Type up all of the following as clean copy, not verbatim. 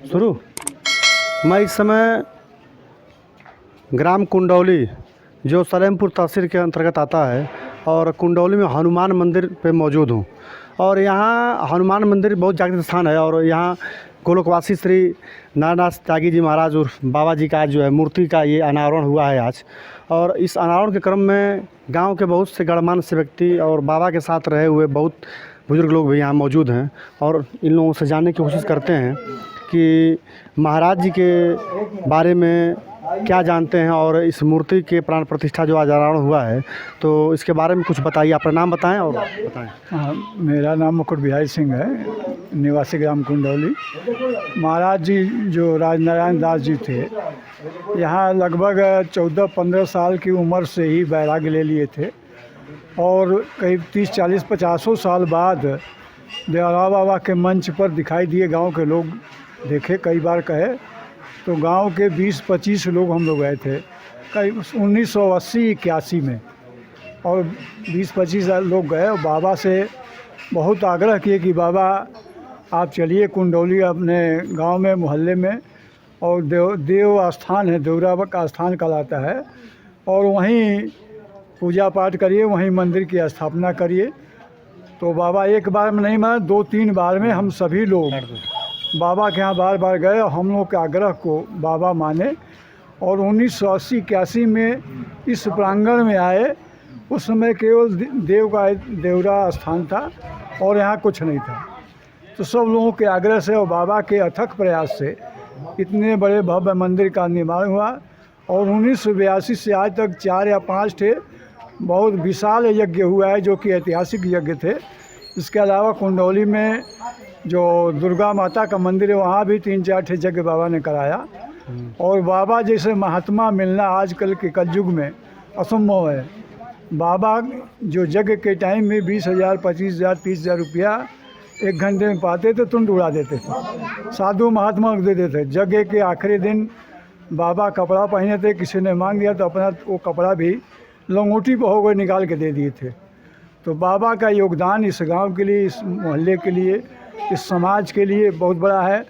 शुरू। मैं इस समय ग्राम कुंडौली जो सलेमपुर तहसील के अंतर्गत आता है और कुंडौली में हनुमान मंदिर पे मौजूद हूँ। और यहाँ हनुमान मंदिर बहुत जागृत स्थान है और यहाँ गोलोकवासी श्री नारायण त्यागी जी महाराज और बाबा जी का आज जो है मूर्ति का ये अनावरण हुआ है आज। और इस अनावरण के क्रम में गांव के बहुत से गणमान्य से व्यक्ति और बाबा के साथ रहे हुए बहुत बुजुर्ग लोग भी यहाँ मौजूद हैं और इन लोगों से जानने की कोशिश करते हैं कि महाराज जी के बारे में क्या जानते हैं और इस मूर्ति के प्राण प्रतिष्ठा जो आज अनावरण हुआ है तो इसके बारे में कुछ बताइए। अपना नाम बताएं और बताएं। हाँ, मेरा नाम मुकुट बिहारी सिंह है, निवासी ग्राम कुंडौली। महाराज जी जो राजनारायण दास जी थे, यहाँ लगभग 14-15 साल की उम्र से ही वैराग्य ले लिए थे और करीब 30-40-50 साल बाद देवरा बाबा के मंच पर दिखाई दिए। गांव के लोग देखे, कई बार कहे तो गांव के 20-25 लोग हम लोग गए थे करीब 1980-81 में और 20-25 लोग गए और बाबा से बहुत आग्रह किए कि बाबा आप चलिए कुंडौली अपने गांव में मोहल्ले में, और देव स्थान है, देवरा का स्थान कहलाता है, और वहीं पूजा पाठ करिए, वहीं मंदिर की स्थापना करिए। तो बाबा एक बार में नहीं माने, 2-3 बार में हम सभी लोग बाबा के यहाँ बार बार गए और हम लोग के आग्रह को बाबा माने और 1980-81 में इस प्रांगण में आए। उस समय केवल देवरा स्थान था और यहाँ कुछ नहीं था। तो सब लोगों के आग्रह से और बाबा के अथक प्रयास से इतने बड़े भव्य मंदिर का निर्माण हुआ और 1982 से आज तक 4 या 5 थे बहुत विशाल यज्ञ हुआ है जो कि ऐतिहासिक यज्ञ थे। इसके अलावा कुंडौली में जो दुर्गा माता का मंदिर है वहाँ भी 3-4 ठे यज्ञ बाबा ने कराया। और बाबा जैसे महात्मा मिलना आजकल के कलयुग में असंभव है। बाबा जो यज्ञ के टाइम में 20,000, 25,000, 30,000 रुपया 1 घंटे में पाते थे, तुरंत उड़ा देते थे, साधु महात्मा दे देते थे। यज्ञ के आखिरी दिन बाबा कपड़ा पहने थे, किसी ने मांग दिया तो अपना वो कपड़ा भी लंगोटी पर हो गए निकाल के दे दिए थे। तो बाबा का योगदान इस गांव के लिए, इस मोहल्ले के लिए, इस समाज के लिए बहुत बड़ा है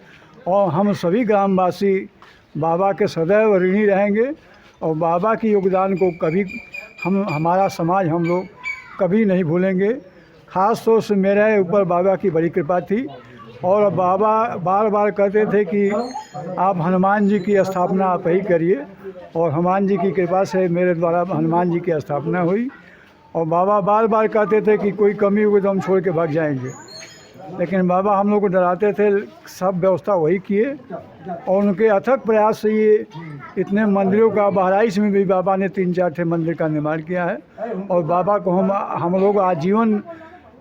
और हम सभी ग्रामवासी बाबा के सदैव ऋणी रहेंगे और बाबा के योगदान को कभी हमारा समाज हम लोग कभी नहीं भूलेंगे। ख़ास तौर से मेरे ऊपर बाबा की बड़ी कृपा थी और बाबा बार बार कहते थे कि आप हनुमान जी की स्थापना आप ही करिए और हनुमान जी की कृपा से मेरे द्वारा हनुमान जी की स्थापना हुई। और बाबा बार बार कहते थे कि कोई कमी होगी तो हम छोड़ के भाग जाएंगे, लेकिन बाबा हम लोग को डराते थे। सब व्यवस्था वही किए और उनके अथक प्रयास से ये इतने मंदिरों का, बहराइच में भी बाबा ने 3-4 ठे मंदिर का निर्माण किया है और बाबा को हम लोग आजीवन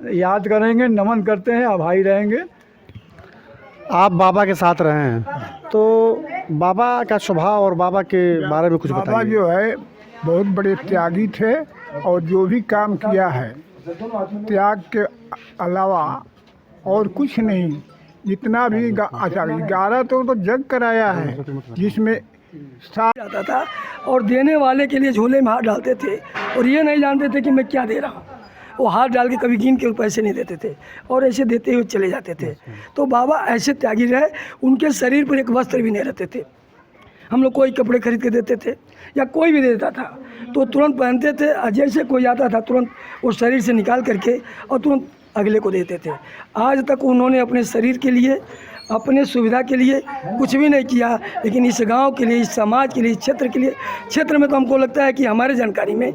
याद करेंगे, नमन करते हैं, आभारी रहेंगे। आप बाबा के साथ रहे हैं तो बाबा का स्वभाव और बाबा के बारे में कुछ बताइए। बाबा जो है बहुत बड़े त्यागी थे और जो भी काम किया है त्याग के अलावा और कुछ नहीं। जितना भी 11 तो जग कराया है जिसमें जाता था और देने वाले के लिए झोले में हाथ डालते थे और ये नहीं जानते थे कि मैं क्या दे रहा हूँ। वो हाथ डाल के कभी गिन के पैसे नहीं देते थे और ऐसे देते हुए चले जाते थे। तो बाबा ऐसे त्यागी रहे, उनके शरीर पर एक वस्त्र भी नहीं रहते थे। हम लोग कोई कपड़े खरीद के देते थे या कोई भी देता था तो तुरंत पहनते थे और जैसे कोई आता था तुरंत वो शरीर से निकाल करके और तुरंत अगले को देते थे। आज तक उन्होंने अपने शरीर के लिए, अपने सुविधा के लिए कुछ भी नहीं किया, लेकिन इस गांव के लिए, इस समाज के लिए, इस क्षेत्र के लिए, क्षेत्र में तो हमको लगता है कि हमारे जानकारी में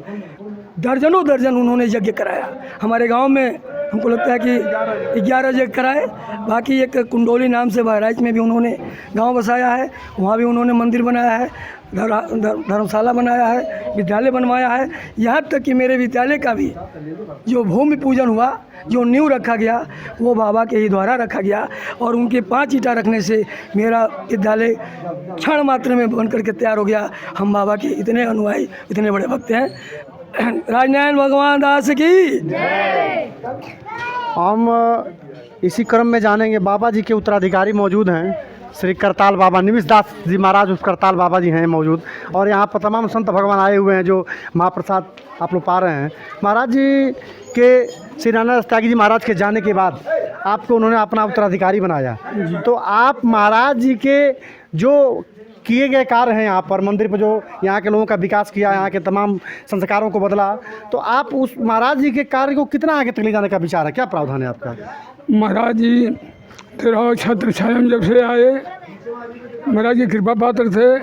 दर्जनों दर्जन उन्होंने यज्ञ कराया। हमारे गांव में हमको लगता है कि 11 यज्ञ कराए। बाकी एक कुंडौली नाम से बहराइच में भी उन्होंने गांव बसाया है, वहाँ भी उन्होंने मंदिर बनाया है, धर्मशाला बनाया है, विद्यालय बनवाया है। यहाँ तक कि मेरे विद्यालय का भी जो भूमि पूजन हुआ, जो नींव रखा गया, वो बाबा के ही द्वारा रखा गया और उनके 5 ईंटा रखने से मेरा विद्यालय क्षण मात्र में बन करके तैयार हो गया। हम बाबा के इतने अनुयायी, इतने बड़े भक्त हैं। राजनारायण भगवान दास की हम इसी क्रम में जानेंगे बाबा जी के उत्तराधिकारी मौजूद हैं, श्री करताल बाबा निमिष दास जी महाराज उस करताल बाबा जी हैं मौजूद। और यहाँ पर तमाम संत भगवान आए हुए हैं जो महाप्रसाद आप लोग पा रहे हैं। महाराज जी के श्री नारायण त्यागी जी महाराज के जाने के बाद आपको उन्होंने अपना उत्तराधिकारी बनाया। तो आप महाराज जी के जो किए गए कार्य हैं यहाँ पर मंदिर पर, जो यहाँ के लोगों का विकास किया, यहाँ के तमाम संस्कारों को बदला, तो आप उस महाराज जी के कार्य को कितना आगे तक ले जाने का विचार है, क्या प्रावधान है आपका? महाराज जी तेरह छत्र छाया में जब से आए, महाराज की कृपा पात्र थे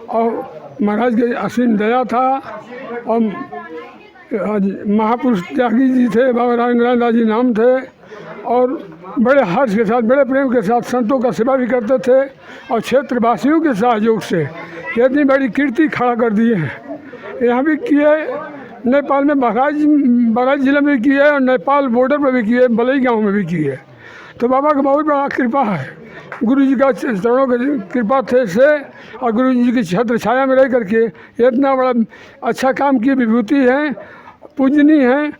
और महाराज के असीम दया था। और महापुरुष त्यागी जी थे, बाबा राजेंद्र दास जी नाम थे, और बड़े हर्ष के साथ, बड़े प्रेम के साथ संतों का सेवा भी करते थे और क्षेत्रवासियों के सहयोग से इतनी बड़ी कीर्ति खड़ा कर दिए हैं। यहाँ भी किए, नेपाल में बहराइच जिले में भी किए और नेपाल बॉर्डर पर भी किए, बलई गांव में भी किए। तो बाबा का बहुत बड़ा कृपा है, गुरु जी का चरणों की कृपा थे से, और गुरु जी की छत्र छाया में रह करके इतना बड़ा अच्छा काम किए, विभूति हैं, पूजनीय हैं।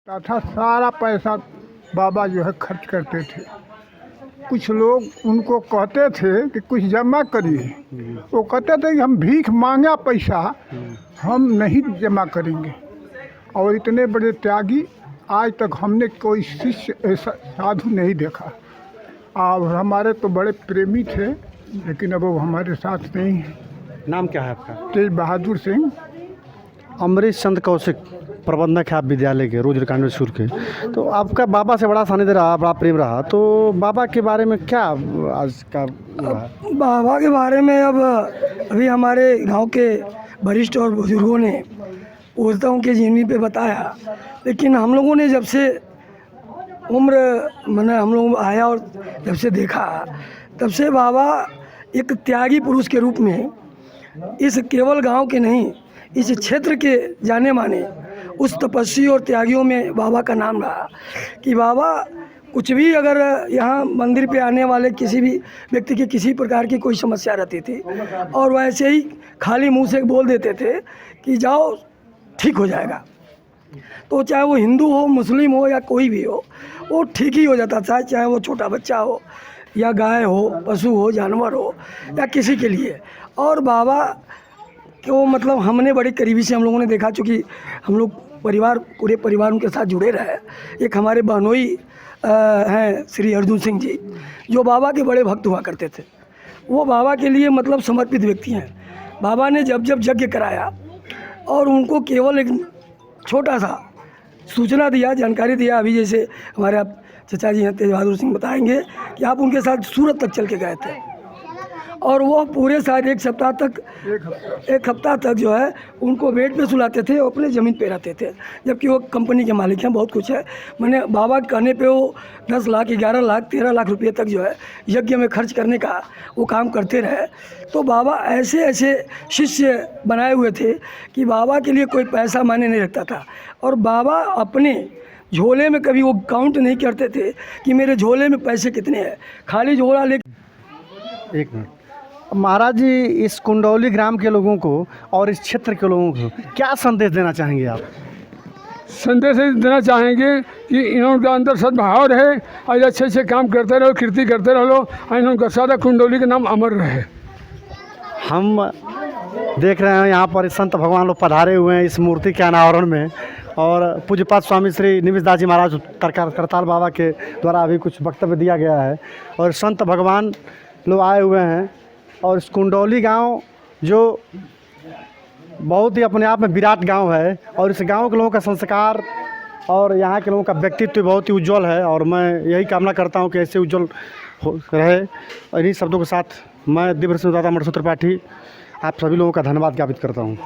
था सारा पैसा बाबा जो है खर्च करते थे। कुछ लोग उनको कहते थे कि कुछ जमा करिए, वो कहते थे कि हम भीख मांगा पैसा हम नहीं जमा करेंगे। और इतने बड़े त्यागी आज तक हमने कोई शिष्य ऐसा साधु नहीं देखा। और हमारे तो बड़े प्रेमी थे, लेकिन अब वो हमारे साथ नहीं है। नाम क्या है आपका? तेज बहादुर सिंह। अमरीश चंद्र कौशिक, प्रबंधक है आप विद्यालय के, रोज कांडेश्वर के। तो आपका बाबा से बड़ा सानिध्य रहा, बड़ा प्रेम रहा, तो बाबा के बारे में क्या आज का रहा? बाबा के बारे में अब अभी हमारे गांव के वरिष्ठ और बुजुर्गों ने पूछताओं के जीवनी पे बताया, लेकिन हम लोगों ने जब से उम्र मैंने हम लोग आया और जब से देखा, तब से बाबा एक त्यागी पुरुष के रूप में इस केवल गांव के नहीं, इस क्षेत्र के जाने माने उस तपस्वी और त्यागियों में बाबा का नाम रहा। कि बाबा कुछ भी अगर यहाँ मंदिर पे आने वाले किसी भी व्यक्ति की किसी प्रकार की कोई समस्या रहती थी, और वैसे ही खाली मुंह से बोल देते थे कि जाओ ठीक हो जाएगा। तो चाहे वो हिंदू हो, मुस्लिम हो या कोई भी हो, वो ठीक ही हो जाता था। चाहे वो छोटा बच्चा हो या गाय हो, पशु हो, जानवर हो, या किसी के लिए। और बाबा को मतलब हमने बड़ी करीबी से हम लोगों ने देखा, चूँकि हम लोग परिवार पूरे परिवार उनके साथ जुड़े रहे। एक हमारे बहनोई हैं श्री अर्जुन सिंह जी, जो बाबा के बड़े भक्त हुआ करते थे। वो बाबा के लिए मतलब समर्पित व्यक्ति हैं। बाबा ने जब जब यज्ञ कराया और उनको केवल एक छोटा सा सूचना दिया, जानकारी दिया, अभी जैसे हमारे आप चचा जी हैं तेज बहादुर सिंह बताएंगे कि आप उनके साथ सूरत तक चल के गए थे, और वो पूरे शायद एक हफ्ता तक जो है उनको बेड पे सुलाते थे और अपने ज़मीन पे रहते थे, जबकि वो कंपनी के मालिक हैं, बहुत कुछ है। मैंने बाबा के कहने पे वो 10 लाख, 11 लाख, 13 लाख रुपये तक जो है यज्ञ में खर्च करने का वो काम करते रहे। तो बाबा ऐसे ऐसे शिष्य बनाए हुए थे कि बाबा के लिए कोई पैसा मायने नहीं रखता था। और बाबा अपने झोले में कभी वो काउंट नहीं करते थे कि मेरे झोले में पैसे कितने हैं, खाली झोला ले। एक मिनट महाराज जी, इस कुंडौली ग्राम के लोगों को और इस क्षेत्र के लोगों को क्या संदेश देना चाहेंगे आप? संदेश देना चाहेंगे कि इनके अंदर सद्भाव रहे और अच्छे अच्छे काम करते रहो, कीर्ति करते रहो, और इनका सादा कुंडौली का नाम अमर रहे। हम देख रहे हैं यहाँ पर संत भगवान लोग पधारे हुए हैं इस मूर्ति के अनावरण में, और पूज्यपाद स्वामी श्री निमिष दास जी महाराज करताल बाबा के द्वारा अभी कुछ वक्तव्य दिया गया है, और संत भगवान लोग आए हुए हैं। और इस कुंडौली गांव जो बहुत ही अपने आप में विराट गांव है, और इस गांव के लोगों का संस्कार और यहाँ के लोगों का व्यक्तित्व बहुत ही उज्जवल है, और मैं यही कामना करता हूँ कि ऐसे उज्जवल रहे। और इन्हीं शब्दों के साथ मैं दिव्य सिंह दादा मणिसूत्र त्रिपाठी आप सभी लोगों का धन्यवाद ज्ञापित करता हूँ।